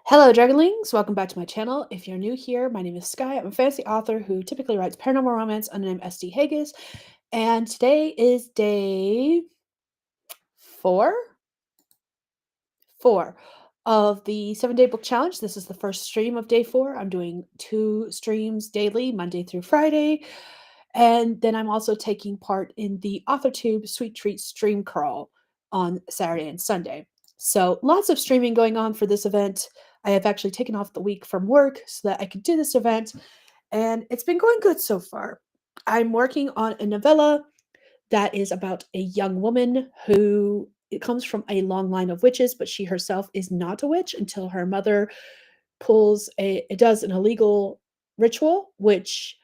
Hello, Dragonlings! Welcome back to my channel. If you're new here, my name is Skye. I'm a fantasy author who typically writes paranormal romance under the name SD Hegyes, and today is day four of the 7-day book challenge. This is the first stream of day 4. I'm doing 2 streams daily, Monday through Friday, and then I'm also taking part in the AuthorTube Sweet Treat stream crawl on Saturday and Sunday. So lots of streaming going on for this event. I have actually taken off the week from work so that I could do this event, and it's been going good so far. I'm working on a novella that is about a young woman who it comes from a long line of witches, but she herself is not a witch until her mother does an illegal ritual, which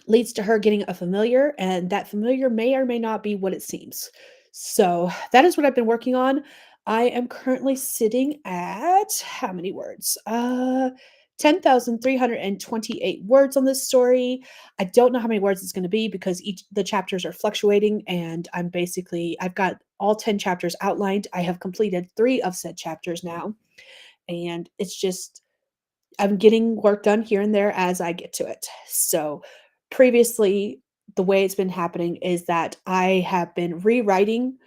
leads to her getting a familiar, and that familiar may or may not be what it seems. So that is what I've been working on. I am currently sitting at how many words? 10,328 words on this story. I don't know how many words it's going to be because the chapters are fluctuating, and I've got all 10 chapters outlined. I have completed 3 of said chapters now, and it's just I'm getting work done here and there as I get to it. So previously, the way it's been happening is that I have been rewriting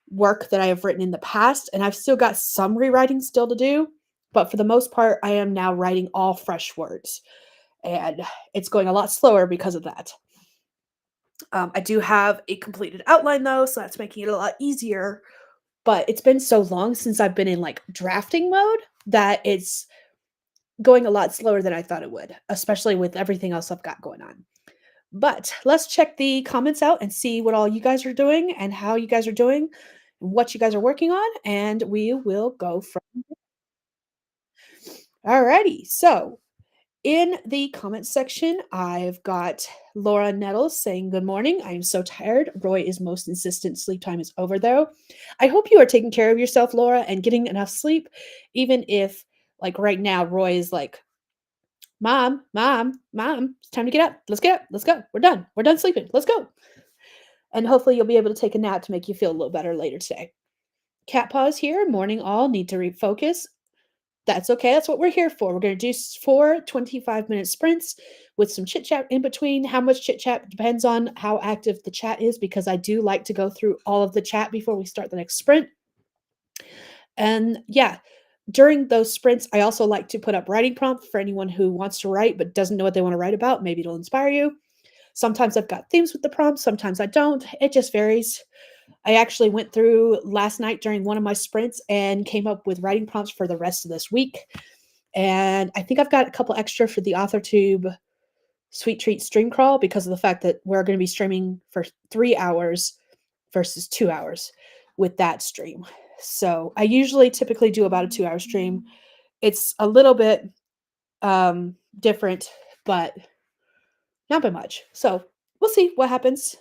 work that I have written in the past, and I've still got some rewriting still to do, but for the most part, I am now writing all fresh words, and it's going a lot slower because of that. I do have a completed outline though, so that's making it a lot easier, but it's been so long since I've been in like drafting mode that it's going a lot slower than I thought it would, especially with everything else I've got going on. But let's check the comments out and see what all you guys are doing and how you guys are doing, what you guys are working on, and we will go from Alrighty. So in the comment section, I've got Laura Nettles saying, "Good morning. I am so tired. Roy is most insistent. Sleep time is over, though. I hope you are taking care of yourself, Laura, and getting enough sleep, even if, like, right now, Roy is like, Mom, Mom, Mom, it's time to get up. Let's get up. Let's go. We're done. We're done sleeping. Let's go." And hopefully you'll be able to take a nap to make you feel a little better later today. Cat Paws here. Morning all. Need to refocus. That's okay. That's what we're here for. We're going to do 4 25-minute sprints with some chit chat in between. How much chit chat depends on how active the chat is, because I do like to go through all of the chat before we start the next sprint. And yeah, during those sprints, I also like to put up writing prompts for anyone who wants to write but doesn't know what they want to write about. Maybe it'll inspire you. Sometimes I've got themes with the prompts, sometimes I don't. It just varies. I actually went through last night during one of my sprints and came up with writing prompts for the rest of this week. And I think I've got a couple extra for the AuthorTube Sweet Treat stream crawl because of the fact that we're going to be streaming for 3 hours versus 2 hours with that stream. So I typically do about a 2-hour stream. It's a little bit different, but not by much. So we'll see what happens.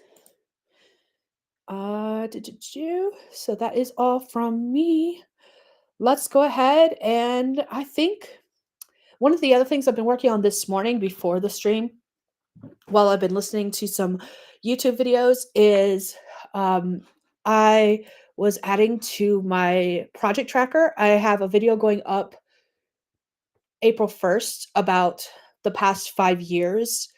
So that is all from me. Let's go ahead, and I think one of the other things I've been working on this morning before the stream, while I've been listening to some YouTube videos, is I was adding to my project tracker. I have a video going up April 1st about the past 5 years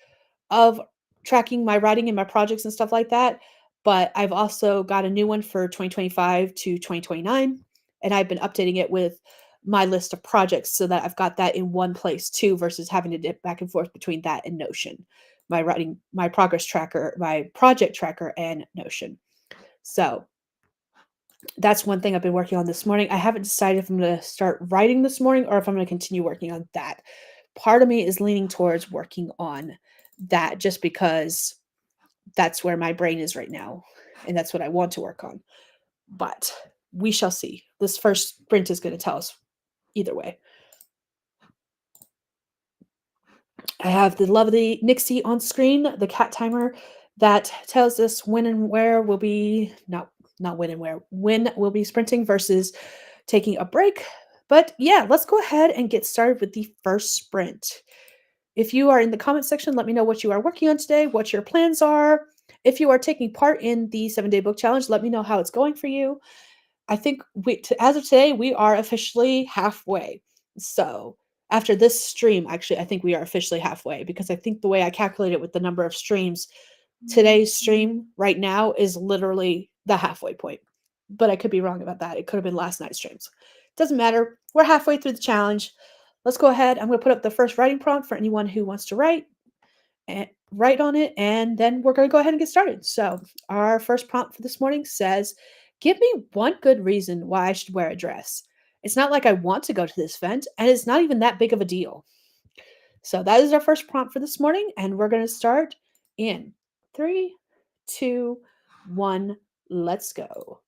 of tracking my writing and my projects and stuff like that. But I've also got a new one for 2025 to 2029, and I've been updating it with my list of projects so that I've got that in one place too, versus having to dip back and forth between that and Notion, my progress tracker, my project tracker, and Notion. So that's one thing I've been working on this morning. I haven't decided if I'm going to start writing this morning or if I'm going to continue working on that. Part of me is leaning towards working on that just because that's where my brain is right now, and that's what I want to work on. But we shall see. This first sprint is going to tell us either way. I have the lovely Nixie on screen, the cat timer that tells us when and where we'll be, not when and where, when we'll be sprinting versus taking a break. But yeah, let's go ahead and get started with the first sprint. If you are in the comment section, let me know what you are working on today, what your plans are. If you are taking part in the 7-day book challenge, let me know how it's going for you. I think as of today, we are officially halfway. So after this stream, actually, I think we are officially halfway because I think the way I calculate it with the number of streams, today's stream right now is literally the halfway point. But I could be wrong about that. It could have been last night's streams. Doesn't matter. We're halfway through the challenge. Let's go ahead. I'm going to put up the first writing prompt for anyone who wants to write on it, and then we're going to go ahead and get started. So, our first prompt for this morning says, "Give me one good reason why I should wear a dress. It's not like I want to go to this event, and it's not even that big of a deal." So, that is our first prompt for this morning, and we're going to start in three, two, one. Let's go.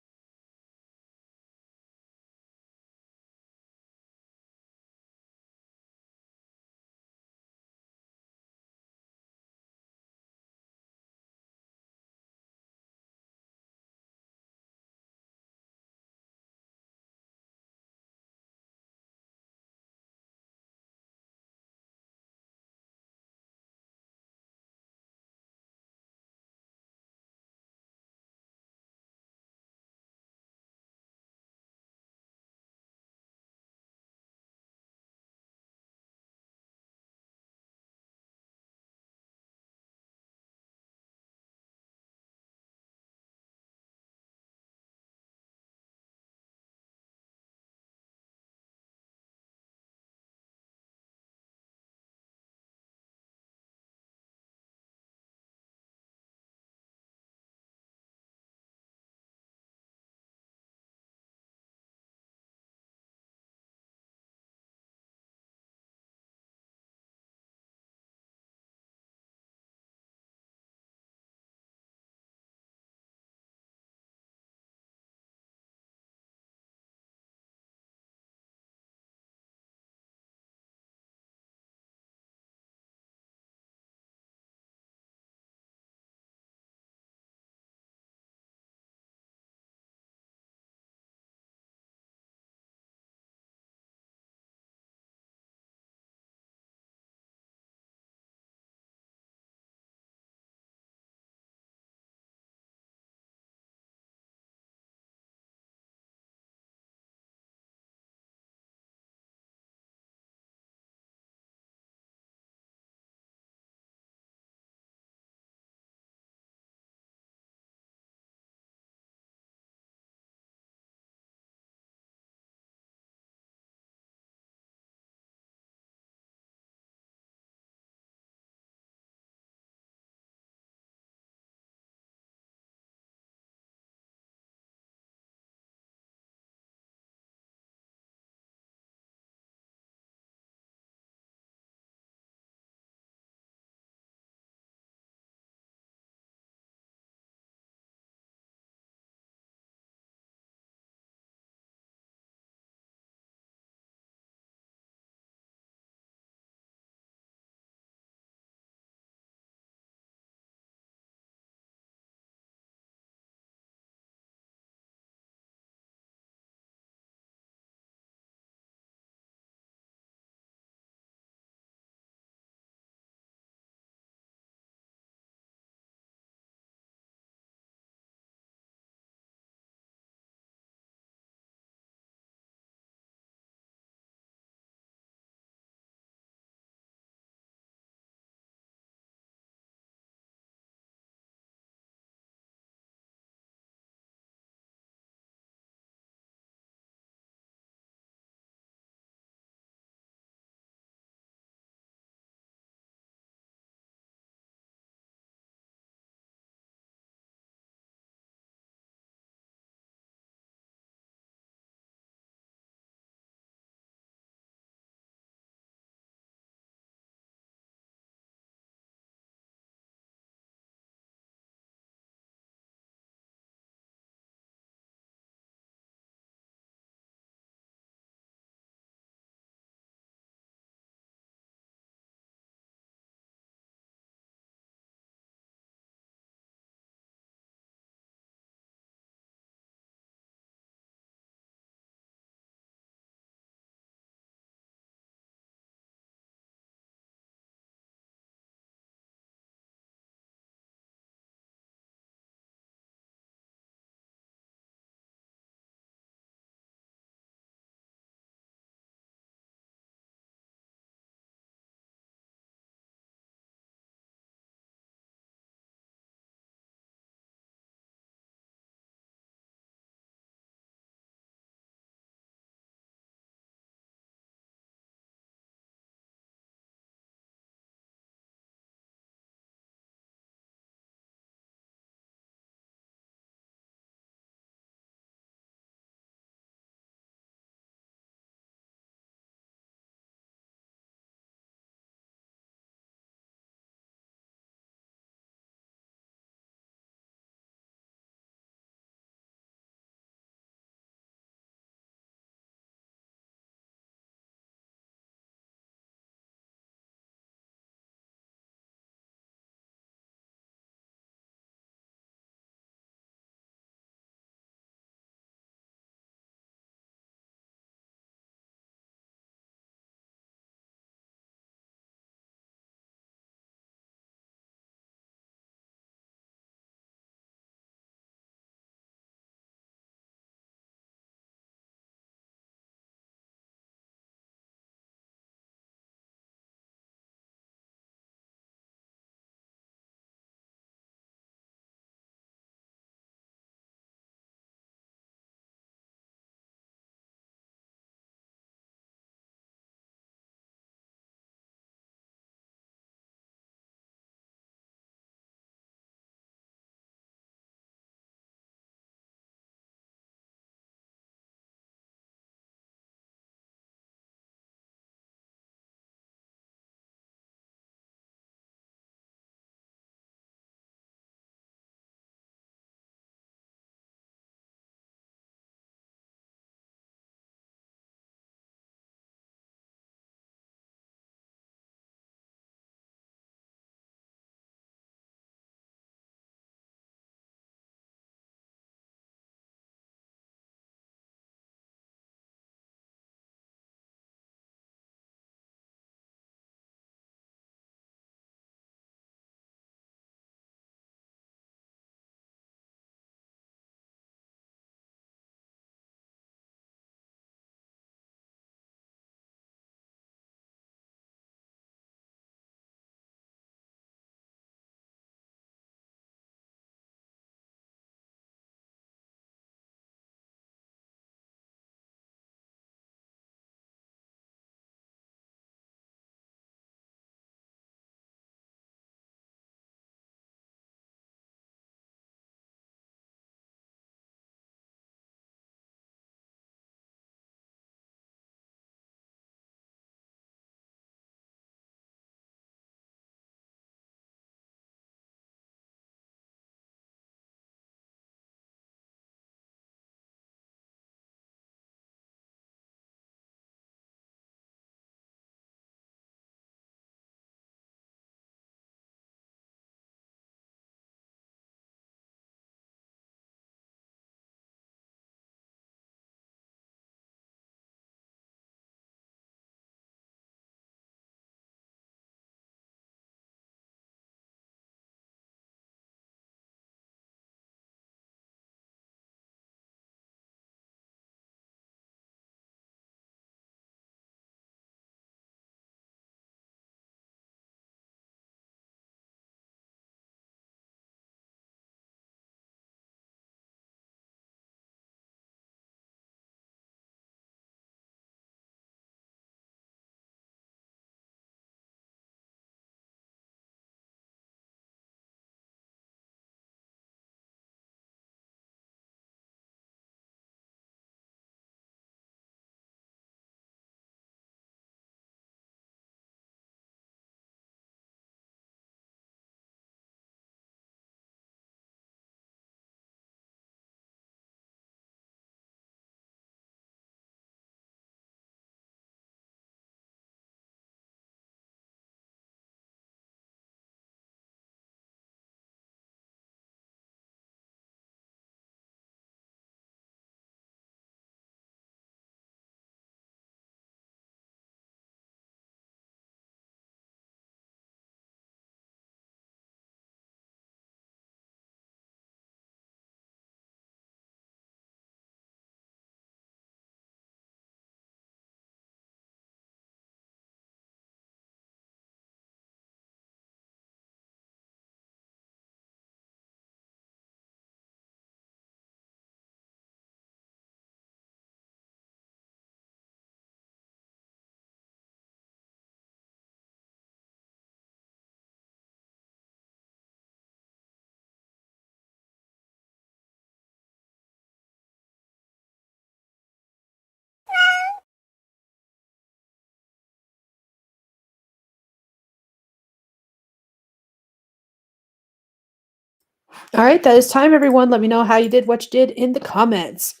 All right, that is time, everyone. Let me know how you did, what you did in the comments.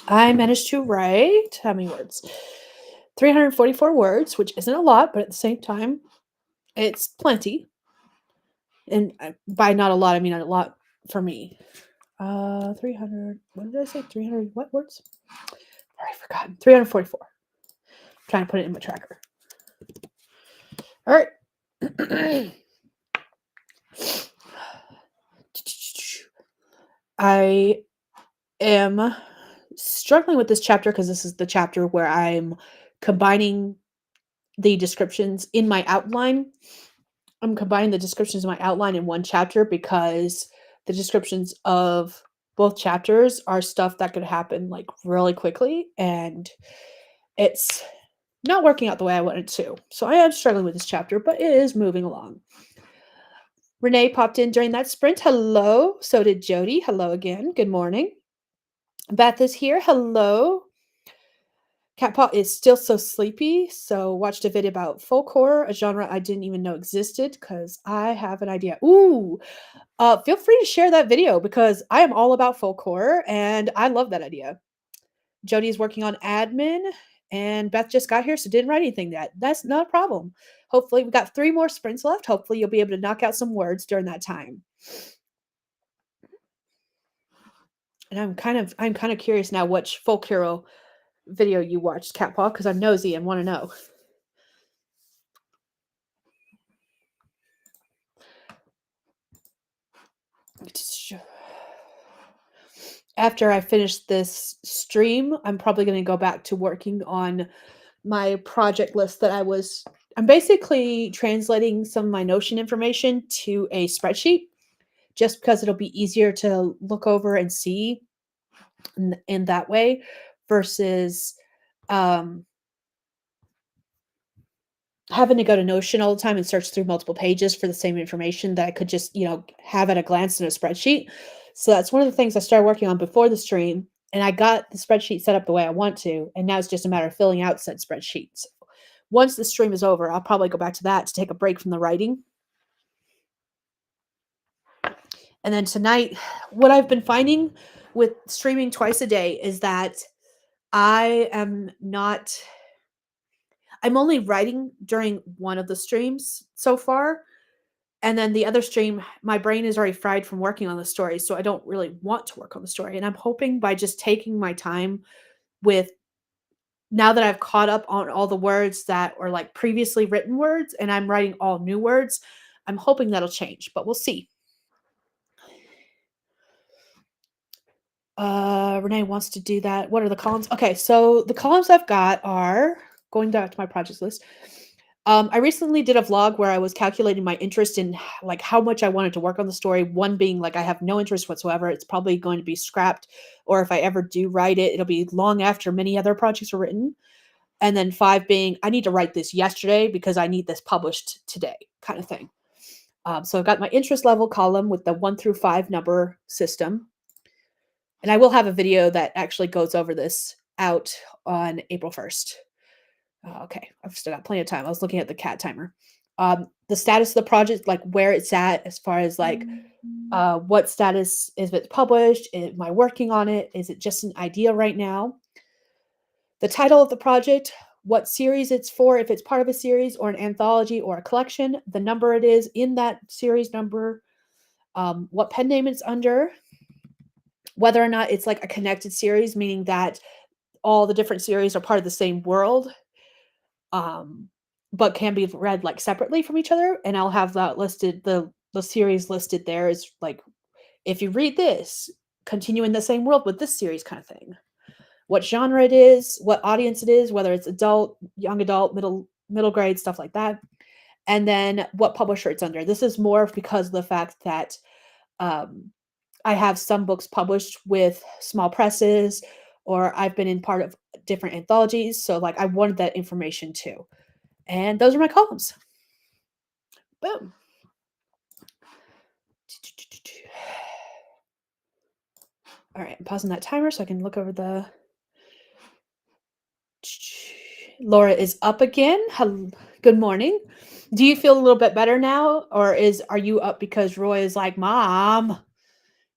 I managed to write how many words? 344 words, which isn't a lot, but at the same time, it's plenty. And by not a lot, I mean a lot for me. 300. What did I say? 300 what words? I forgot. 344. Trying to put it in my tracker. All right. I am struggling with this chapter because this is the chapter where I'm combining the descriptions in my outline. I'm combining the descriptions in my outline in one chapter because the descriptions of both chapters are stuff that could happen like really quickly, and it's not working out the way I wanted to. So I am struggling with this chapter, but it is moving along. Renee popped in during that sprint. Hello. So did Jody. Hello again. Good morning. Beth is here. Hello. Catpaw is still so sleepy, so watched a video about folk horror, a genre I didn't even know existed, because I have an idea. Ooh, feel free to share that video because I am all about folk horror and I love that idea. Jody is working on admin, and Beth just got here, so didn't write anything yet. That's not a problem. Hopefully, we got 3 more sprints left. Hopefully, you'll be able to knock out some words during that time. And I'm kind of curious now which folk hero video you watched, Catpaw, because I'm nosy and want to know. After I finish this stream, I'm probably going to go back to working on my project list that I'm basically translating some of my Notion information to a spreadsheet just because it'll be easier to look over and see in that way versus having to go to Notion all the time and search through multiple pages for the same information that I could just, have at a glance in a spreadsheet. So that's one of the things I started working on before the stream, and I got the spreadsheet set up the way I want to, and now it's just a matter of filling out said spreadsheets. Once the stream is over, I'll probably go back to that to take a break from the writing. And then tonight, what I've been finding with streaming twice a day is that I'm only writing during one of the streams so far. And then the other stream, my brain is already fried from working on the story, so I don't really want to work on the story. And I'm hoping by just taking my time with now that I've caught up on all the words that were like previously written words and I'm writing all new words, I'm hoping that'll change, but we'll see. Renee wants to do that. What are the columns? Okay, so the columns I've got are going back to my projects list. I recently did a vlog where I was calculating my interest in like how much I wanted to work on the story. One being like I have no interest whatsoever. It's probably going to be scrapped, or if I ever do write it, it'll be long after many other projects are written. And then 5 being I need to write this yesterday because I need this published today, kind of thing. So I've got my interest level column with the 1 through 5 number system. And I will have a video that actually goes over this out on April 1st. Okay, I've still got plenty of time. I was looking at the cat timer. The status of the project, like where it's at as far as like what status is it published? Am I working on it? Is it just an idea right now? The title of the project, what series it's for, if it's part of a series or an anthology or a collection, the number it is in that series number, what pen name it's under, whether or not it's like a connected series, meaning that all the different series are part of the same world, but can be read like separately from each other. And I'll have that listed, the series listed there is like, if you read this, continue in the same world with this series kind of thing. What genre it is, what audience it is, whether it's adult, young adult, middle grade, stuff like that. And then what publisher it's under. This is more because of the fact that I have some books published with small presses, or I've been in part of different anthologies. So like I wanted that information too. And those are my columns. Boom. All right, I'm pausing that timer so I can look over the... Laura is up again. Hello. Good morning. Do you feel a little bit better now, or are you up because Roy is like, "Mom,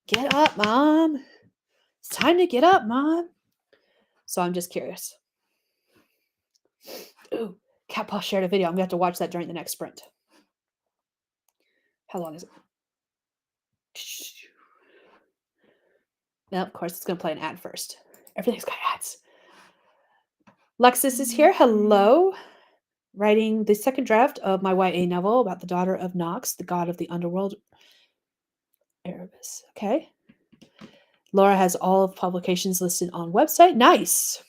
get up, mom. It's time to get up, mom." So I'm just curious. Ooh, Cat Paw shared a video. I'm gonna have to watch that during the next sprint. How long is it? Now, of course, it's gonna play an ad first. Everything's got ads. Lexus is here. Hello. Writing the second draft of my YA novel about the daughter of Nox, the god of the underworld, Erebus. Okay. Laura has all of publications listed on website. Nice.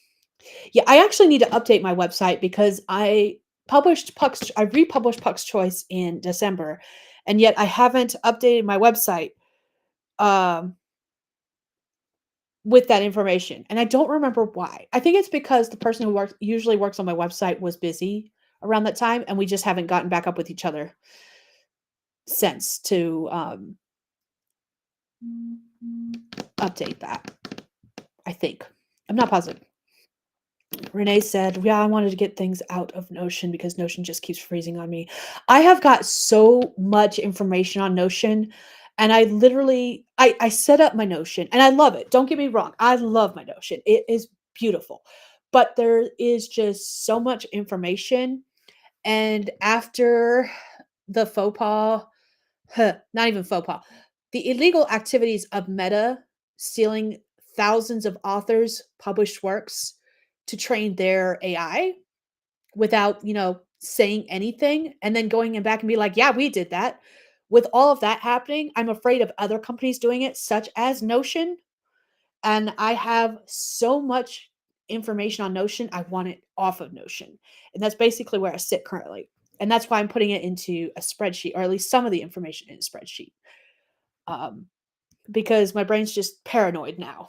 Yeah, I actually need to update my website because I republished Puck's Choice in December, and yet I haven't updated my website um, with that information. And I don't remember why. I think it's because the person who usually works on my website was busy around that time, and we just haven't gotten back up with each other since to update that. I think. I'm not positive. Renee said, "Yeah, I wanted to get things out of Notion because Notion just keeps freezing on me." I have got so much information on Notion, and I literally I set up my Notion and I love it. Don't get me wrong. I love my Notion. It is beautiful. But there is just so much information, and after the faux pas, not even faux pas, the illegal activities of Meta stealing thousands of authors' published works to train their AI without, saying anything and then going back and be like, "Yeah, we did that." With all of that happening, I'm afraid of other companies doing it, such as Notion, and I have so much information on Notion, I want it off of Notion, and that's basically where I sit currently, and that's why I'm putting it into a spreadsheet, or at least some of the information in a spreadsheet, um, because my brain's just paranoid now.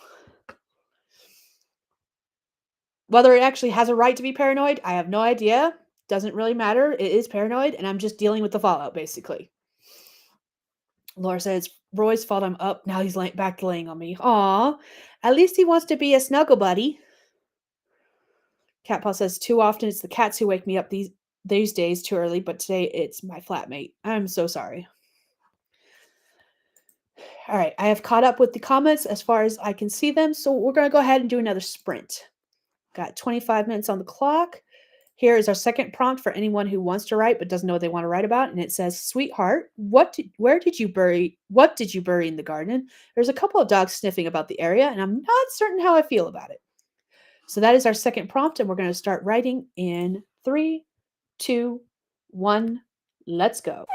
Whether it actually has a right to be paranoid, I have no idea. Doesn't really matter. It is paranoid, and I'm just dealing with the fallout, basically. Laura says, "Roy's fault I'm up. Now he's back to laying on me." Aw, at least he wants to be a snuggle buddy. Cat Paw says, "Too often it's the cats who wake me up these days too early, but today it's my flatmate. I'm so sorry." All right, I have caught up with the comments as far as I can see them, so we're going to go ahead and do another sprint. Got 25 minutes on the clock. Here is our second prompt for anyone who wants to write but doesn't know what they want to write about, and it says, "Sweetheart, what did you bury in the garden? There's a couple of dogs sniffing about the area, and I'm not certain how I feel about it." So that is our second prompt, and we're going to start writing in 3, 2, 1. Let's go.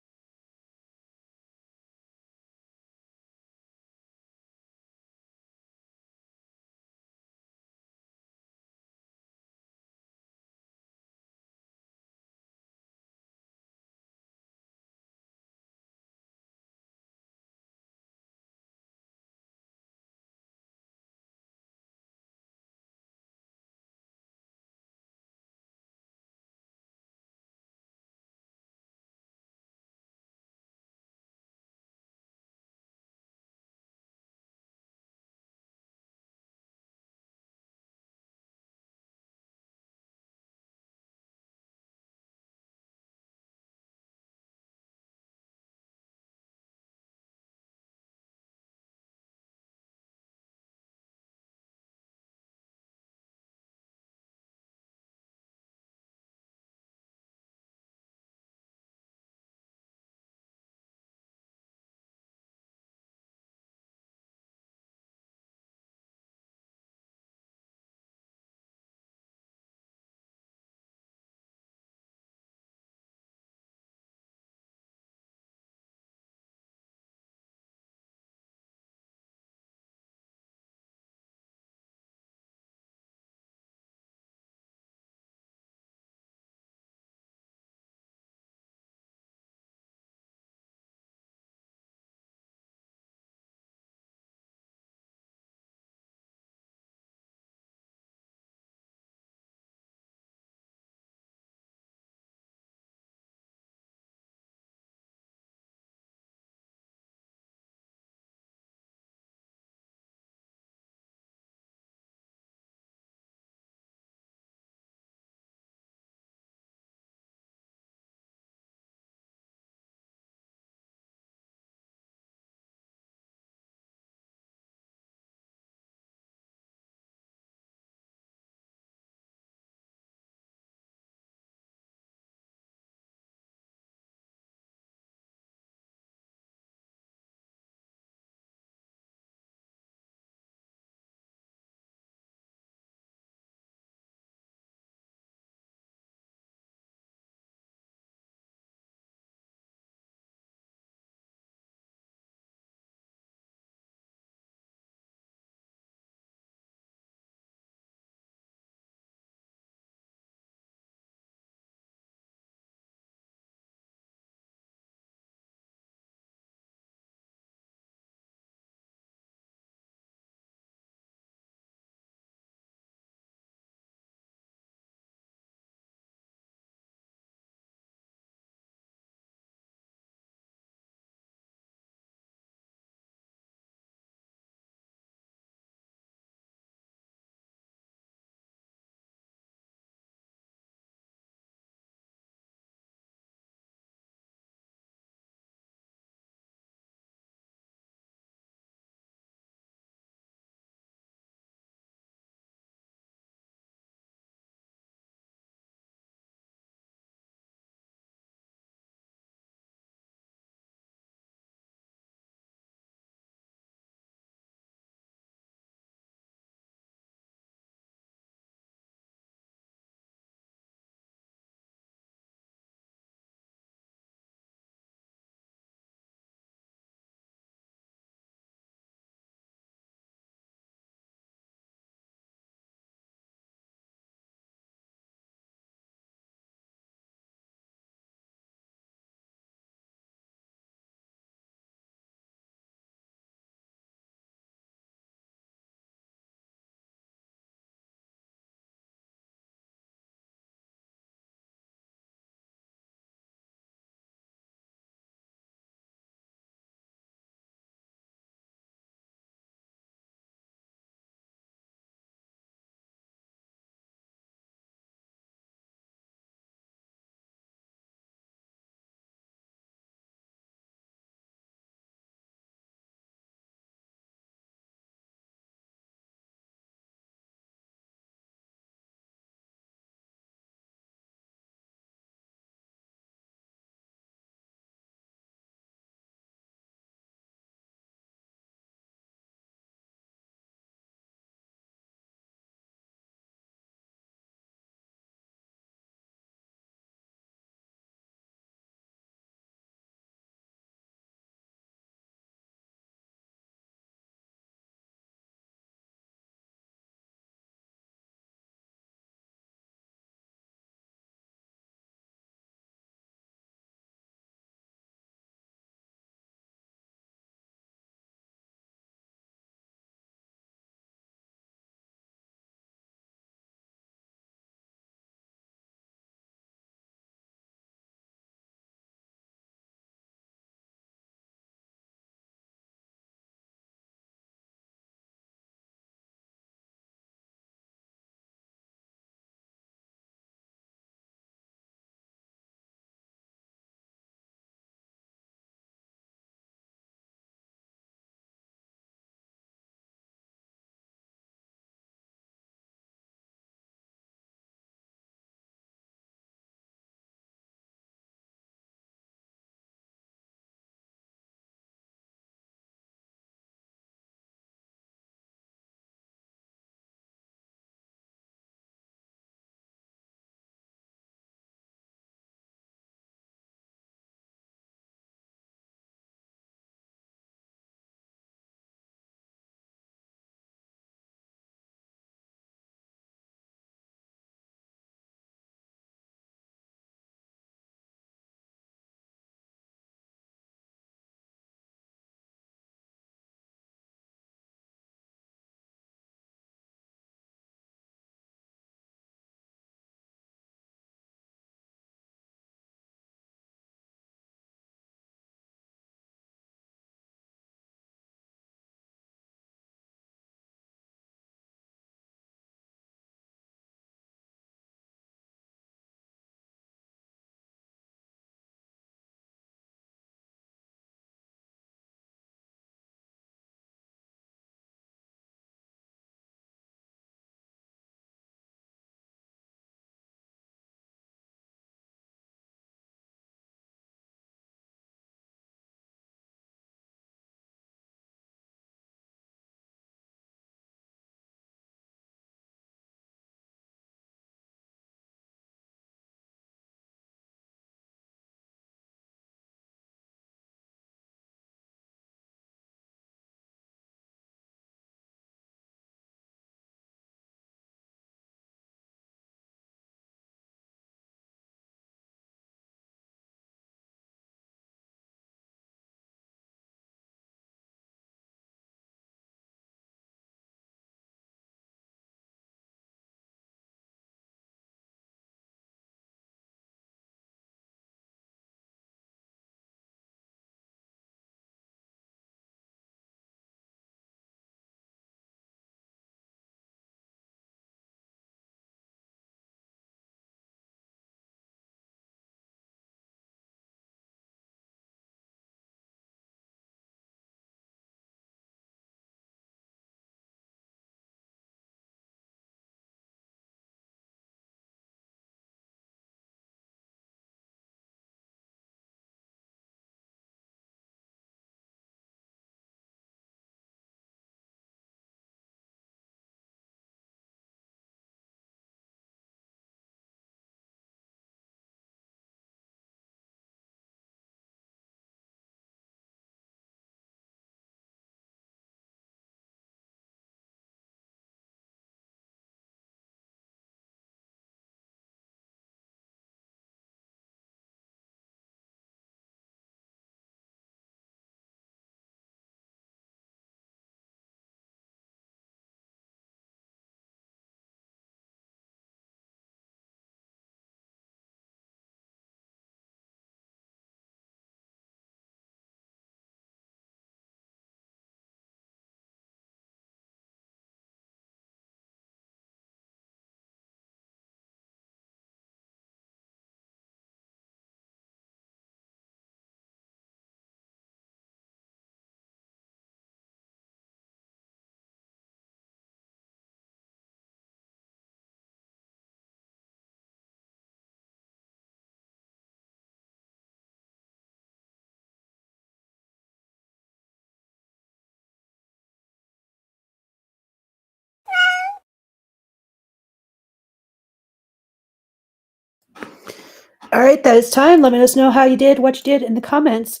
All right, that is time. Let us know how you did, what you did in the comments.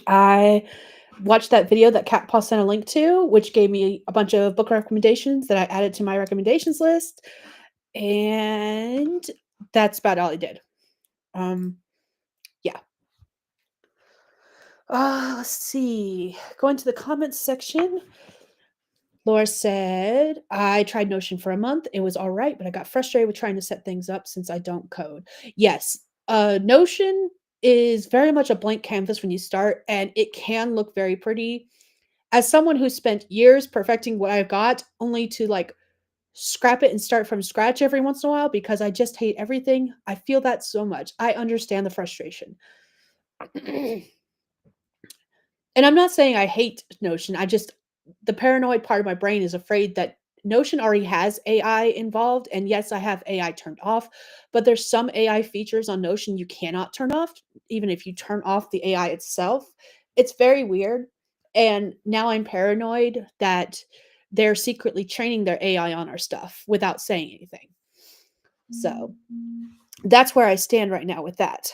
I watched that video that Cat Paw sent a link to, which gave me a bunch of book recommendations that I added to my recommendations list. And that's about all I did. Yeah. Let's see. Going to the comments section. Laura said, I tried Notion for a month. It was all right, but I got frustrated with trying to set things up since I don't code. Yes, Notion is very much a blank canvas when you start, and it can look very pretty. As someone who spent years perfecting what I've got, only to like scrap it and start from scratch every once in a while because I just hate everything, I feel that so much. I understand the frustration. And I'm not saying I hate Notion. The paranoid part of my brain is afraid that Notion already has AI involved. And yes, I have AI turned off, but there's some AI features on Notion you cannot turn off, even if you turn off the AI itself. It's very weird. And now I'm paranoid that they're secretly training their AI on our stuff without saying anything. So that's where I stand right now with that.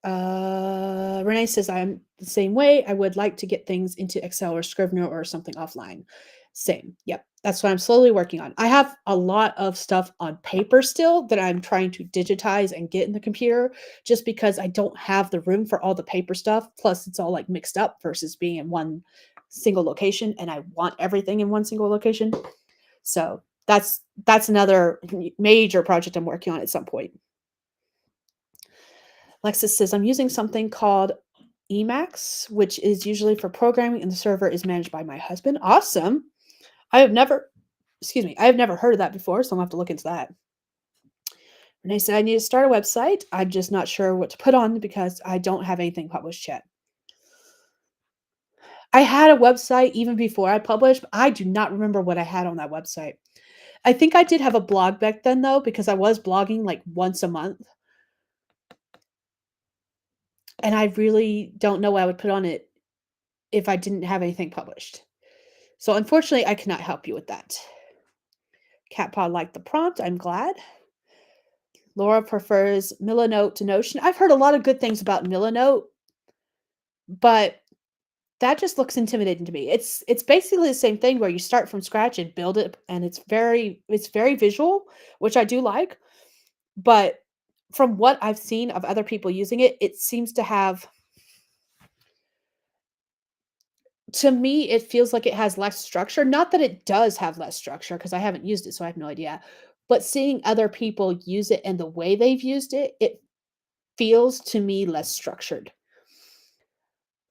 Renee says, I'm the same way. I would like to get things into Excel or Scrivener or something offline. Same. Yep. That's what I'm slowly working on. I have a lot of stuff on paper still that I'm trying to digitize and get in the computer just because I don't have the room for all the paper stuff. Plus, it's all like mixed up versus being in one single location. And I want everything in one single location. So that's another major project I'm working on at some point. Lexus says, I'm using something called Emacs, which is usually for programming, and the server is managed by my husband. Awesome. I have never, I have never heard of that before, so I'm gonna have to look into that. Renee said, I need to start a website. I'm just not sure what to put on because I don't have anything published yet. I had a website even before I published, but I do not remember what I had on that website. I think I did have a blog back then, though, because I was blogging like once a month. And I really don't know what I would put on it if I didn't have anything published. So unfortunately, I cannot help you with that. Catpaw liked the prompt. I'm glad. Laura prefers Milanote to Notion. I've heard a lot of good things about Milanote, but that just looks intimidating to me. It's basically the same thing where you start from scratch and build it, and it's very visual, which I do like. But from what I've seen of other people using it, it seems to have, to me, it feels like it has less structure. Not that it does have less structure, because I haven't used it, so I have no idea. But seeing other people use it and the way they've used it, it feels to me less structured.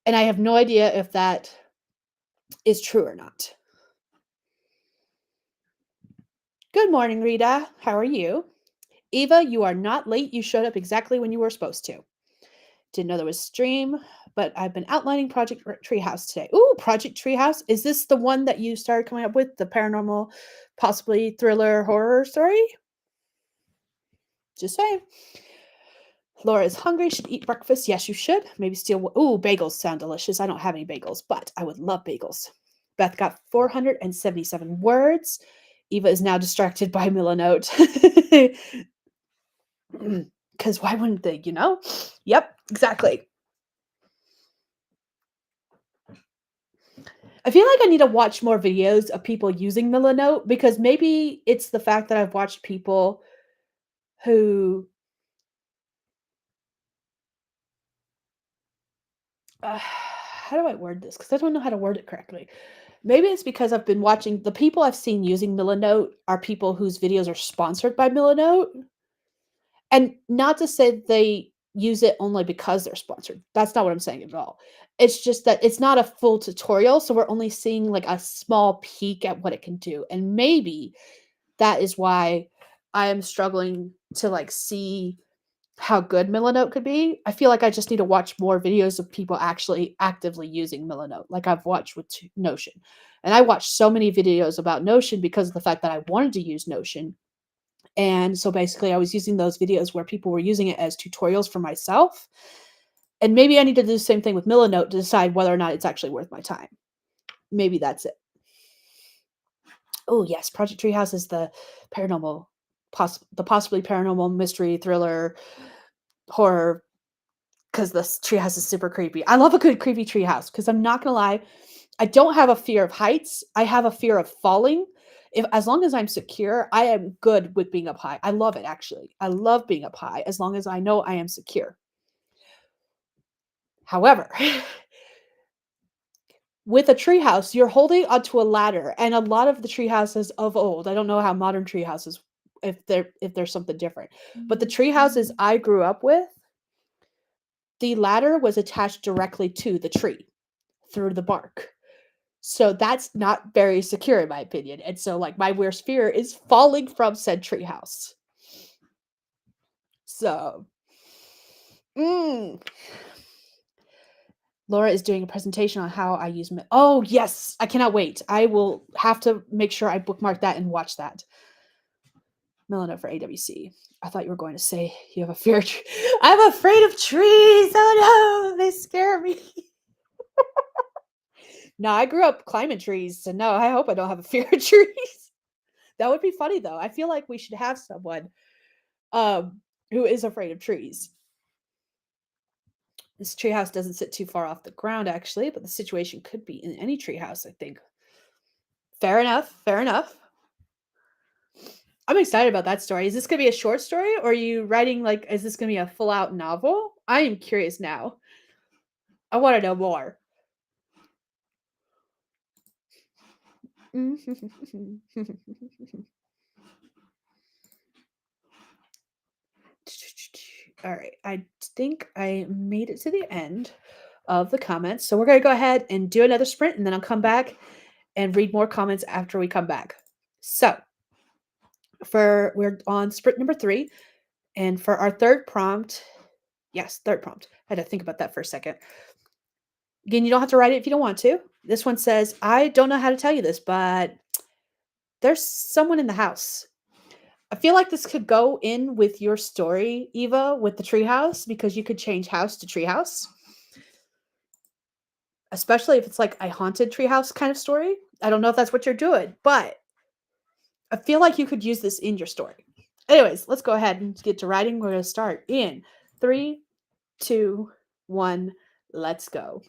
And I have no idea if that is true or not. Good morning, Rita. How are you? Eva, you are not late. You showed up exactly when you were supposed to. Didn't know there was a stream, but I've been outlining Project Treehouse today. Ooh, Project Treehouse. Is this the one that you started coming up with? The paranormal, possibly thriller horror story? Just saying. Laura is hungry. Should eat breakfast. Yes, you should. Maybe steal. Ooh, bagels sound delicious. I don't have any bagels, but I would love bagels. Beth got 477 words. Eva is now distracted by Milanote. Because why wouldn't they, you know? Yep, exactly. I feel like I need to watch more videos of people using Milanote because maybe it's the fact that I've watched people who how do I word this? Because I don't know how to word it correctly. Maybe it's because I've been watching the people I've seen using Milanote are people whose videos are sponsored by Milanote. And not to say they use it only because they're sponsored. That's not what I'm saying at all. It's just that it's not a full tutorial, so we're only seeing like a small peek at what it can do. And maybe that is why I am struggling to like see how good Milanote could be. I feel like I just need to watch more videos of people actually actively using Milanote, like I've watched with Notion. And I watched so many videos about Notion because of the fact that I wanted to use Notion. And so basically, I was using those videos where people were using it as tutorials for myself. And maybe I need to do the same thing with Milanote to decide whether or not it's actually worth my time. Maybe that's it. Oh, yes, Project Treehouse is the paranormal the possibly paranormal mystery thriller horror 'cause this treehouse is super creepy. I love a good creepy treehouse. Because 'cause I'm not gonna lie, I don't have a fear of heights, I have a fear of falling. If as long as I'm secure, I am good with being up high. I love it, actually. I love being up high as long as I know I am secure. However, with a treehouse, you're holding onto a ladder, and a lot of the treehouses of old, I don't know how modern treehouses if there's something different, but the treehouses I grew up with, the ladder was attached directly to the tree through the bark. So that's not very secure in my opinion, and so, like, my worst fear is falling from said treehouse. So, mm, Laura is doing a presentation on how I use oh, yes! I cannot wait. I will have to make sure I bookmark that and watch that. Melanie for AWC. I thought you were going to say you have a fear of I'm afraid of trees! Oh, no! They scare me. No, I grew up climbing trees, so no, I hope I don't have a fear of trees. That would be funny, though. I feel like we should have someone, who is afraid of trees. This treehouse doesn't sit too far off the ground, actually, but the situation could be in any treehouse, I think. Fair enough, fair enough. I'm excited about that story. Is this gonna be a short story, or are you writing, like is this gonna be a full out novel? I am curious now. I wanna know more. Alright, I think I made it to the end of the comments, so we're gonna go ahead and do another sprint, and then I'll come back and read more comments after we come back. So, we're on sprint number 3, and for our third prompt yes, third prompt. I had to think about that for a second. Again, you don't have to write it if you don't want to. This one says, "I don't know how to tell you this, but there's someone in the house." I feel like this could go in with your story, Eva, with the treehouse, because you could change house to treehouse, especially if it's like a haunted treehouse kind of story. I don't know if that's what you're doing, but I feel like you could use this in your story. Anyways, let's go ahead and get to writing. We're going to start in 3, 2, 1. Let's go.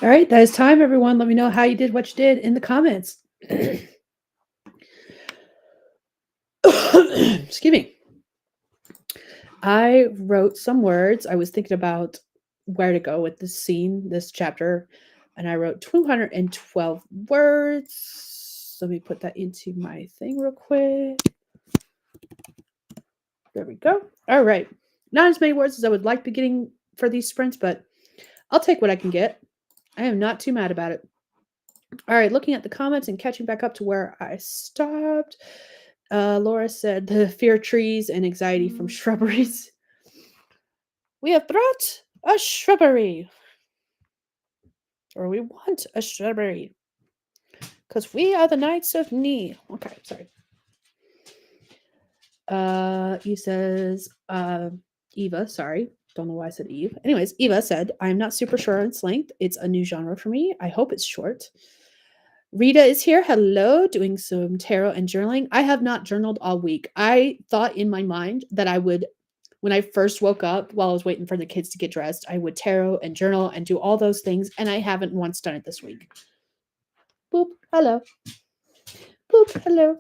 All right, that is time, everyone. Let me know how you did what you did in the comments. Excuse me. I wrote some words. I was thinking about where to go with this scene, this chapter, and I wrote 212 words. Let me put that into my thing real quick. There we go. All right. Not as many words as I would like to be getting for these sprints, but I'll take what I can get. I am not too mad about it. All right, looking at the comments and catching back up to where I stopped. Laura said the fear trees and anxiety from shrubberies. We have brought a shrubbery. Or we want a shrubbery. Because we are the Knights of Knee. Okay, sorry. He says, Eva, sorry. Don't know why I said Eve. Anyways, Eva said, I'm not super sure on its length. It's a new genre for me. I hope it's short. Rita is here. Hello, doing some tarot and journaling. I have not journaled all week. I thought in my mind that I would, when I first woke up while I was waiting for the kids to get dressed, I would tarot and journal and do all those things, and I haven't once done it this week. Boop, hello. Boop, hello.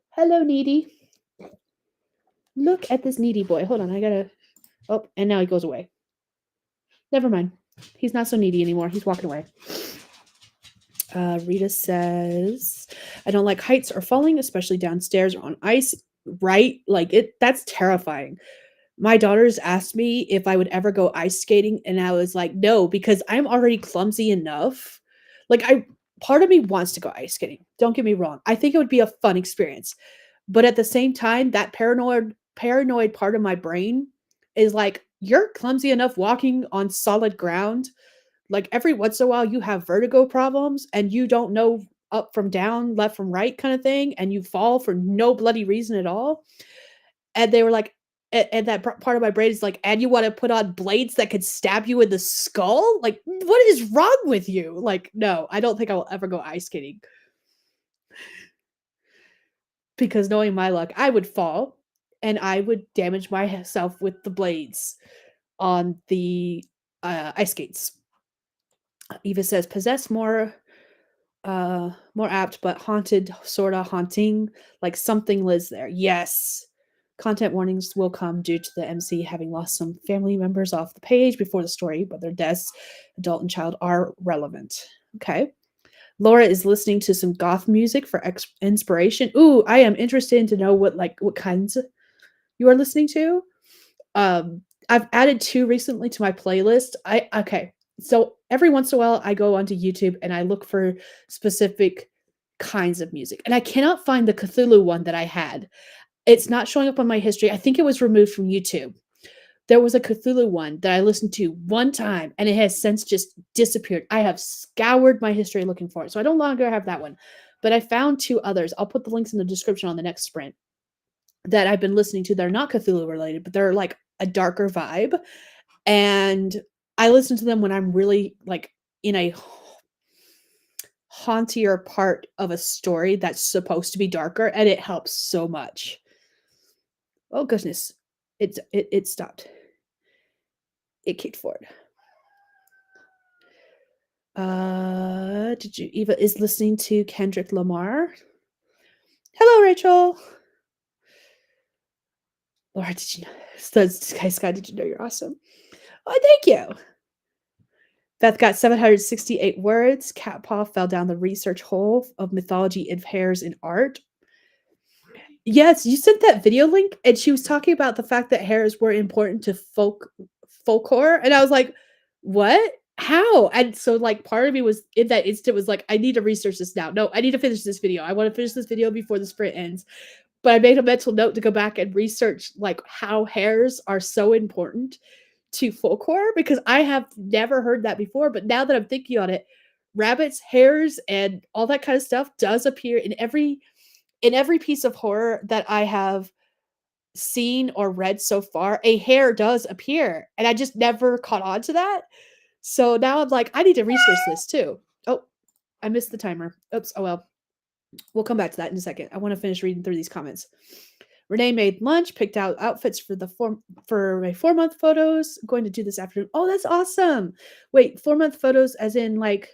Hello, needy. Look at this needy boy. Hold on, I gotta. Oh, and now he goes away. Never mind. He's not so needy anymore. He's walking away. Rita says, I don't like heights or falling, especially downstairs or on ice. Right? Like it, that's terrifying. My daughters asked me if I would ever go ice skating, and I was like, no, because I'm already clumsy enough. Like, part of me wants to go ice skating. Don't get me wrong. I think it would be a fun experience. But at the same time, that paranoid part of my brain is like, you're clumsy enough walking on solid ground. Like every once in a while, you have vertigo problems and you don't know up from down, left from right kind of thing, and you fall for no bloody reason at all. And they were like, and that part of my brain is like, and you want to put on blades that could stab you in the skull? Like, what is wrong with you? Like, no, I don't think I will ever go ice skating. Because knowing my luck, I would fall and I would damage myself with the blades on the ice skates. Eva says, possess more apt, but haunted, sorta haunting, like something lives there. Yes. Content warnings will come due to the MC having lost some family members off the page before the story, but their deaths, adult and child, are relevant. Okay. Laura is listening to some goth music for inspiration. Ooh, I am interested to know what kinds you are listening to. I've added 2 recently to my playlist. Okay. So every once in a while I go onto YouTube and I look for specific kinds of music. And I cannot find the Cthulhu one that I had. It's not showing up on my history. I think it was removed from YouTube. There was a Cthulhu one that I listened to one time and it has since just disappeared. I have scoured my history looking for it. So I no longer have that one. But I found 2 others. I'll put the links in the description on the next sprint that I've been listening to. They're not Cthulhu related, but they're like a darker vibe. And I listen to them when I'm really like in a hauntier part of a story that's supposed to be darker, and it helps so much. Oh goodness. It stopped. It kicked forward. Did you Eva is listening to Kendrick Lamar? Hello, Rachel. Laura, did you know? Skye, did you know you're awesome? Oh, thank you. Beth got 768 words. Cat Paw fell down the research hole of mythology and hairs in art. Yes, you sent that video link, and she was talking about the fact that hairs were important to folklore, and I was like, "What? How?" And so, like, part of me was in that instant was like, "I need to research this now. No, I need to finish this video. I want to finish this video before the sprint ends." But I made a mental note to go back and research like how hairs are so important to folklore because I have never heard that before. But now that I'm thinking on it, rabbits, hares, and all that kind of stuff does appear in every piece of horror that I have seen or read so far. A hare does appear, and I just never caught on to that. So now I'm like, I need to research this too. Oh, I missed the timer. Oops. Oh well. We'll come back to that in a second. I want to finish reading through these comments. Renee made lunch, picked out outfits for my 4-month photos. I'm going to do this afternoon. Oh, that's awesome. Wait, 4-month photos as in like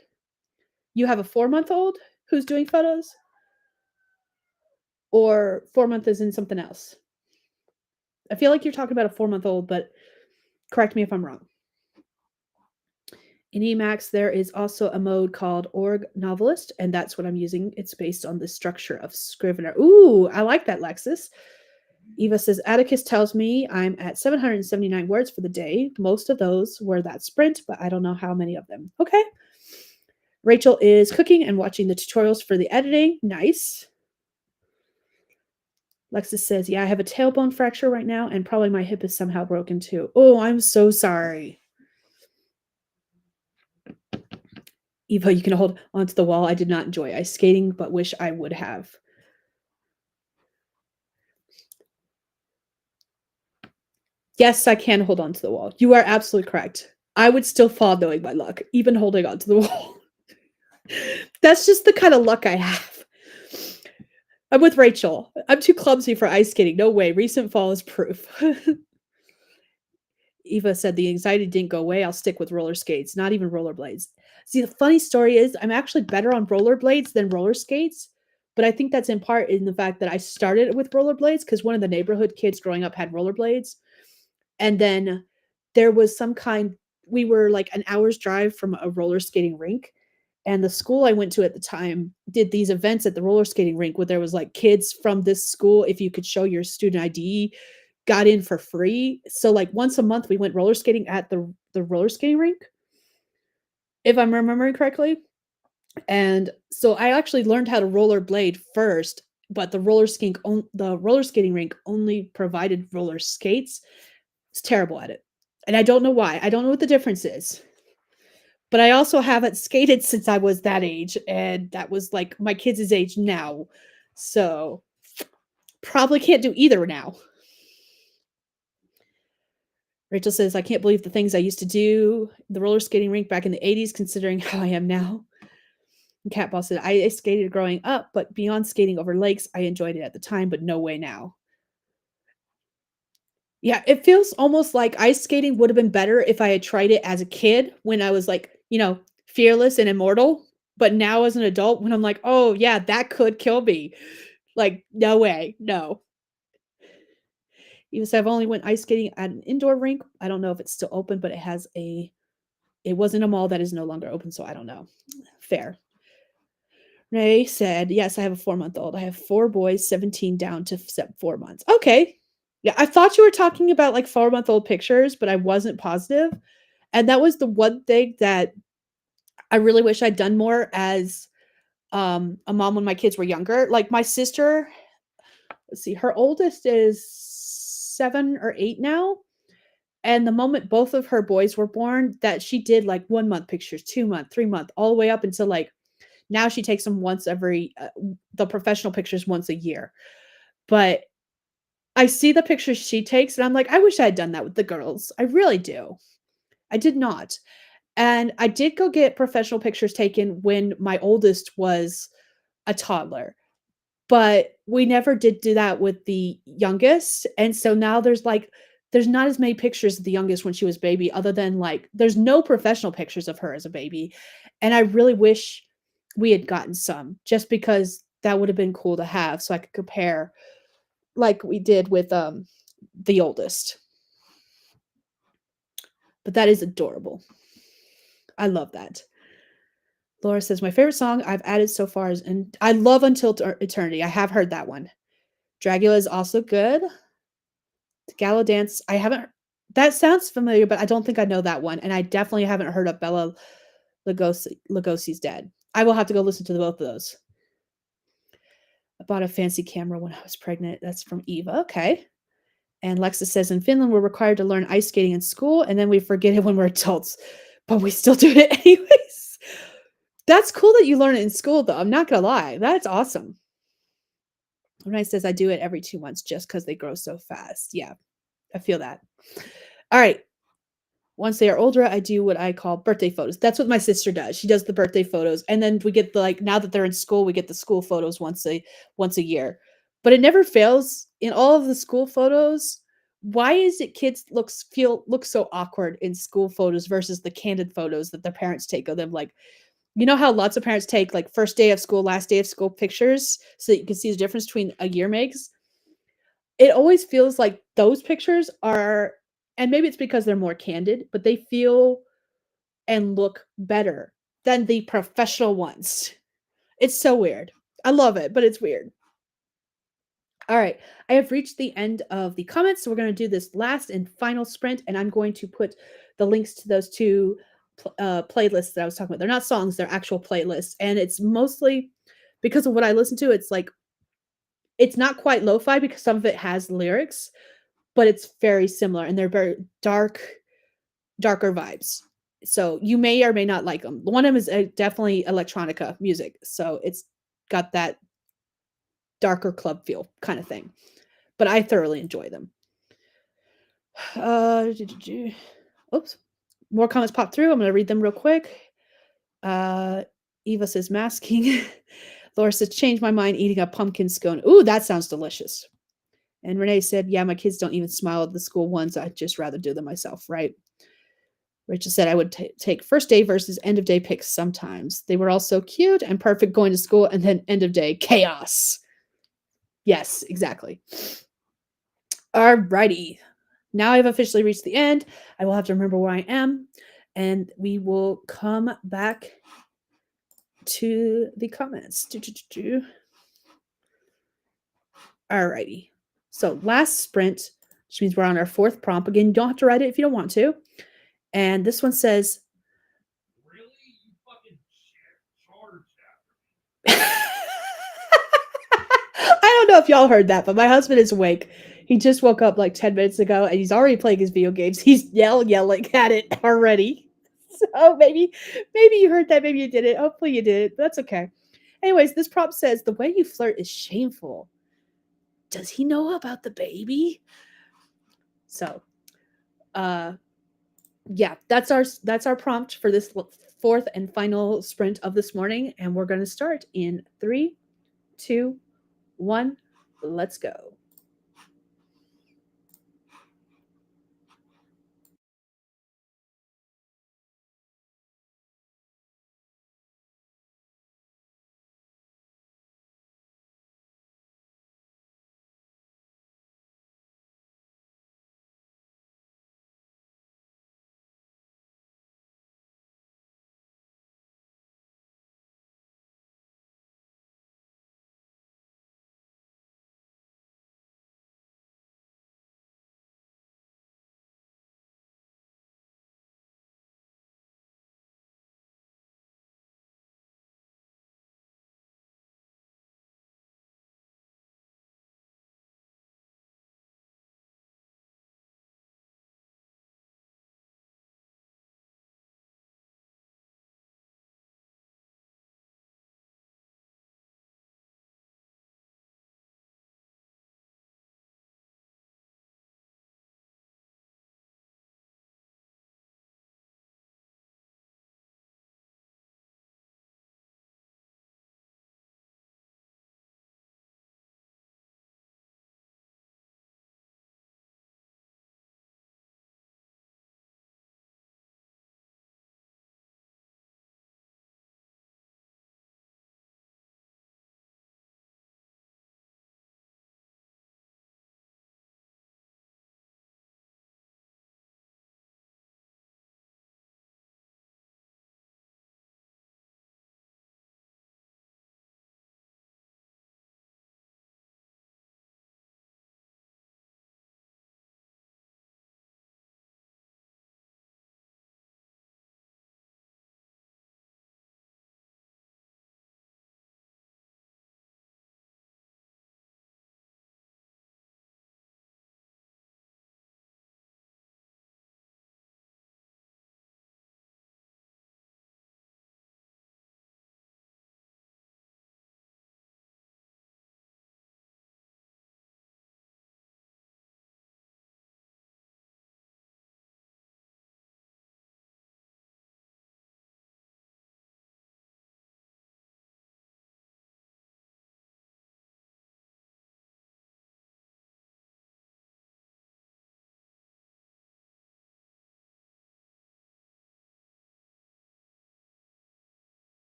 you have a 4-month-old who's doing photos? Or 4-month is in something else? I feel like you're talking about a 4-month-old, but correct me if I'm wrong. In Emacs, there is also a mode called Org Novelist, and that's what I'm using. It's based on the structure of Scrivener. Ooh, I like that, Lexus. Eva says, Atticus tells me I'm at 779 words for the day. Most of those were that sprint, but I don't know how many of them. Okay. Rachel is cooking and watching the tutorials for the editing. Nice. Lexus says, yeah, I have a tailbone fracture right now, and probably my hip is somehow broken too. Oh, I'm so sorry. Eva, you can hold onto the wall. I did not enjoy ice skating, but wish I would have. Yes, I can hold on to the wall. You are absolutely correct. I would still fall knowing my luck, even holding onto the wall. That's just the kind of luck I have. I'm with Rachel. I'm too clumsy for ice skating. No way. Recent fall is proof. Eva said the anxiety didn't go away. I'll stick with roller skates, not even rollerblades. See, the funny story is I'm actually better on rollerblades than roller skates, but I think that's in part in the fact that I started with rollerblades because one of the neighborhood kids growing up had rollerblades. And then there was we were like an hour's drive from a roller skating rink. And the school I went to at the time did these events at the roller skating rink where there was like kids from this school, if you could show your student ID, got in for free. So like once a month we went roller skating at the roller skating rink, if I'm remembering correctly. And so I actually learned how to rollerblade first, but the roller skating rink only provided roller skates. It's terrible at it. And I don't know why. I don't know what the difference is. But I also haven't skated since I was that age, and that was like my kids' age now. So probably can't do either now. Rachel says, I can't believe the things I used to do the roller skating rink back in the 80s, considering how I am now. And Catball said, I skated growing up, but beyond skating over lakes, I enjoyed it at the time, but no way now. Yeah, it feels almost like ice skating would have been better if I had tried it as a kid when I was like, fearless and immortal. But now as an adult, when I'm like, oh, yeah, that could kill me. Like, no way. No. Even so, I've only went ice skating at an indoor rink. I don't know if it's still open, but it was in a mall that is no longer open. So I don't know. Fair. Ray said, yes, I have a 4-month-old. I have 4 boys, 17 down to 4 months. Okay. Yeah, I thought you were talking about like 4-month-old pictures, but I wasn't positive. And that was the one thing that I really wish I'd done more as a mom when my kids were younger. Like my sister, let's see, her oldest is 7 or 8 now. And the moment both of her boys were born, that she did like 1-month pictures, 2-month, 3-month, all the way up until like now she takes them the professional pictures once a year. But I see the pictures she takes and I'm like, I wish I had done that with the girls. I really do. I did not. And I did go get professional pictures taken when my oldest was a toddler, but we never did do that with the youngest. And so now there's not as many pictures of the youngest when she was baby, other than like, there's no professional pictures of her as a baby. And I really wish we had gotten some just because that would have been cool to have so I could compare like we did with the oldest. But that is adorable. I love that. Laura says, my favorite song I've added so far is, and I love Until Eternity. I have heard that one. Dragula is also good. The Gala Dance, I haven't, that sounds familiar, but I don't think I know that one. And I definitely haven't heard of Bella Lugosi's Dead. I will have to go listen to both of those. I bought a fancy camera when I was pregnant. That's from Eva. Okay. And Lexa says, in Finland, we're required to learn ice skating in school, and then we forget it when we're adults, but we still do it anyways. That's cool that you learn it in school, though. I'm not going to lie. That's awesome. Renee says, I do it every 2 months just because they grow so fast. Yeah, I feel that. All right. Once they are older, I do what I call birthday photos. That's what my sister does. She does the birthday photos. And then we get now that they're in school, we get the school photos once a year. But it never fails in all of the school photos, why is it kids look so awkward in school photos versus the candid photos that their parents take of them? Like, you know how lots of parents take like first day of school, last day of school pictures so that you can see the difference between a year makes? It always feels like those pictures are, and maybe it's because they're more candid, but they feel and look better than the professional ones. It's so weird. I love it, but it's weird. All right. I have reached the end of the comments. So we're going to do this last and final sprint, and I'm going to put the links to those two playlists that I was talking about. They're not songs, they're actual playlists. And it's mostly because of what I listen to. It's like, it's not quite lo fi because some of it has lyrics, but it's very similar and they're very darker vibes. So you may or may not like them. One of them is definitely electronica music. So it's got that darker club feel kind of thing. But I thoroughly enjoy them. Oops. More comments pop through. I'm going to read them real quick. Eva says masking. Laura says, change my mind eating a pumpkin scone. Ooh, that sounds delicious. And Renee said, yeah, my kids don't even smile at the school ones. I'd just rather do them myself, right? Rachel said, I would take first day versus end of day pics sometimes. They were all so cute and perfect going to school, and then end of day chaos. Yes, exactly. All righty. Now I've officially reached the end. I will have to remember where I am, and we will come back to the comments. All righty. So last sprint, which means we're on our fourth prompt. Again, you don't have to write it if you don't want to. And this one says, really? You fucking charged after me. I don't know if y'all heard that, but my husband is awake. He just woke up like 10 minutes ago and he's already playing his video games. He's yelling at it already. So maybe you heard that, maybe you didn't. Hopefully you did. That's okay. Anyways, this prompt says the way you flirt is shameful. Does he know about the baby? So, yeah, that's our prompt for this fourth and final sprint of this morning, and we're going to start in 3, 2, 1. Let's go.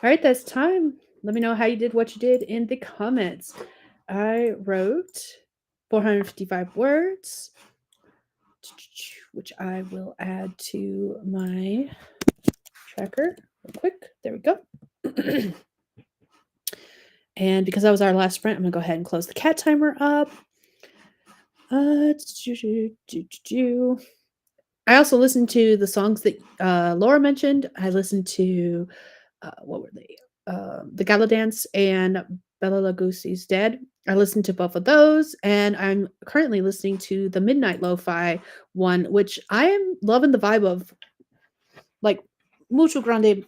All right, that's time. Let me know how you did what you did in the comments. I wrote 455 words, which I will add to my tracker real quick. There we go. And because that was our last sprint, I'm going to go ahead and close the cat timer up. I also listened to the songs that Laura mentioned. I listened to, what were they? The Gala Dance and Bella Lugosi's Dead. I listened to both of those, and I'm currently listening to the Midnight Lo-Fi one, which I am loving the vibe of. Like, Mucho Grande.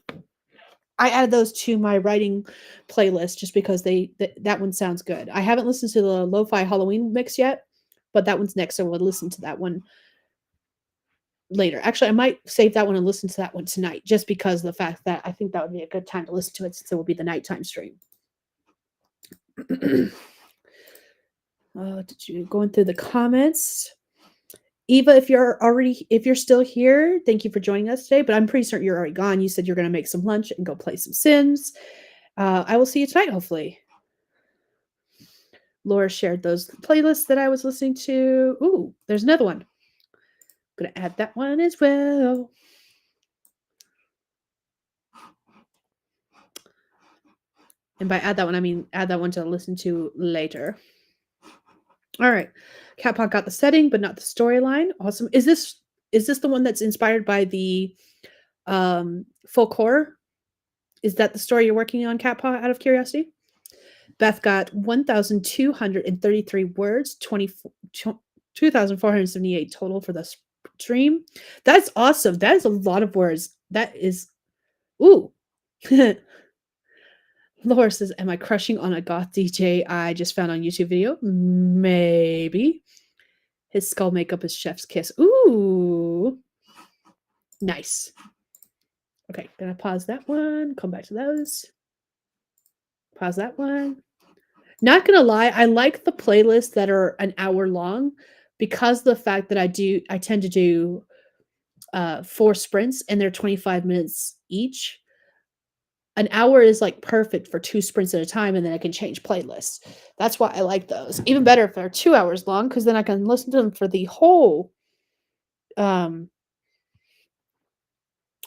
I added those to my writing playlist just because that one sounds good. I haven't listened to the Lo-Fi Halloween mix yet, but that one's next, so we'll listen to that one later. Actually, I might save that one and listen to that one tonight, just because of the fact that I think that would be a good time to listen to it, since it will be the nighttime stream. Did you going through the comments? Eva, if you're still here, thank you for joining us today. But I'm pretty certain you're already gone. You said you're going to make some lunch and go play some Sims. I will see you tonight, hopefully. Laura shared those playlists that I was listening to. Ooh, there's another one. I'm going to add that one as well. And by add that one, I mean add that one to listen to later. All right. Catpot got the setting, but not the storyline. Awesome. Is this the one that's inspired by the folk horror? Is that the story you're working on, Catpot, out of curiosity? Beth got 1,233 words, 2,478 total for the stream. That's awesome. That is a lot of words. That is, ooh. Laura says, am I crushing on a goth DJ I just found on YouTube video? Maybe. His skull makeup is chef's kiss. Ooh. Nice. Okay, gonna pause that one. Come back to those. Pause that one. Not gonna lie, I like the playlists that are an hour long, because of the fact that I tend to do 4 sprints and they're 25 minutes each. An hour is like perfect for 2 sprints at a time, and then I can change playlists. That's why I like those. Even better if they're 2 hours long, because then I can listen to them for the whole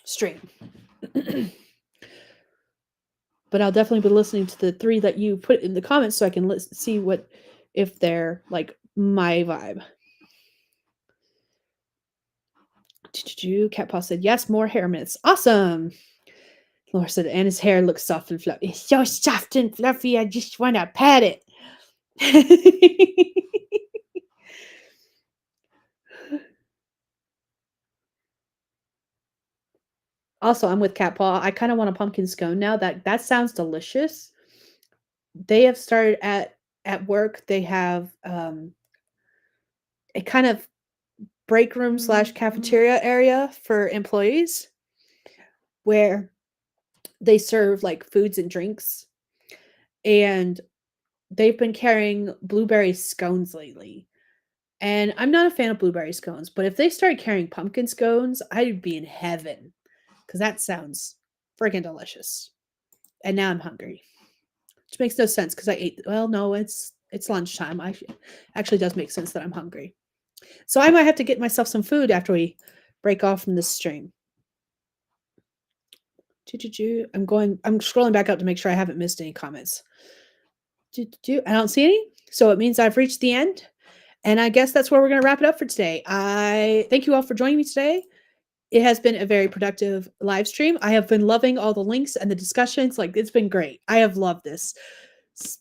stream. But I'll definitely be listening to the 3 that you put in the comments, so I can see if they're like my vibe. Cat Paw said, yes, more hair myths. Awesome. Laura said, and his hair looks soft and fluffy. It's so soft and fluffy, I just want to pat it. Also, I'm with Cat Paw. I kind of want a pumpkin scone now. That sounds delicious. They have started at work. They have a kind of break room / cafeteria area for employees, where they serve like foods and drinks. And they've been carrying blueberry scones lately. And I'm not a fan of blueberry scones, but if they started carrying pumpkin scones, I'd be in heaven, because that sounds freaking delicious. And now I'm hungry, which makes no sense because I ate. Well, no, it's lunchtime. Actually does make sense that I'm hungry. So I might have to get myself some food after we break off from this stream. I'm scrolling back up to make sure I haven't missed any comments. I don't see any, so it means I've reached the end. And I guess that's where we're going to wrap it up for today. I thank you all for joining me today. It has been a very productive live stream. I have been loving all the links and the discussions. Like, it's been great. I have loved this.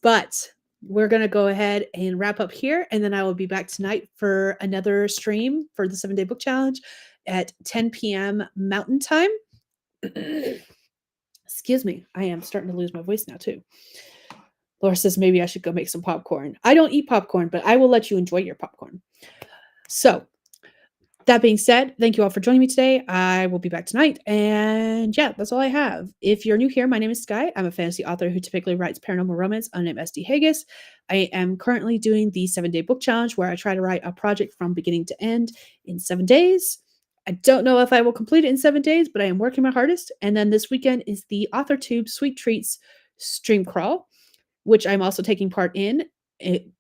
But we're going to go ahead and wrap up here. And then I will be back tonight for another stream for the 7-day book challenge at 10 p.m. Mountain Time. Excuse me. I am starting to lose my voice now, too. Laura says maybe I should go make some popcorn. I don't eat popcorn, but I will let you enjoy your popcorn. So, that being said, thank you all for joining me today. I will be back tonight. And yeah, that's all I have. If you're new here, my name is Skye. I'm a fantasy author who typically writes paranormal romance under the name SD Hegyes. I am currently doing the 7-day book challenge, where I try to write a project from beginning to end in 7 days. I don't know if I will complete it in 7 days, but I am working my hardest, and then this weekend is the AuthorTube Sweet Treats stream crawl, which I'm also taking part in.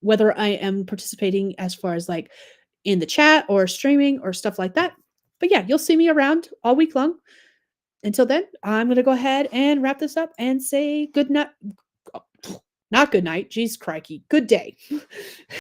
Whether I am participating as far as, like, in the chat or streaming or stuff like that. But yeah, you'll see me around all week long. Until then, I'm gonna go ahead and wrap this up and say good night. Not good night, jeez crikey, good day.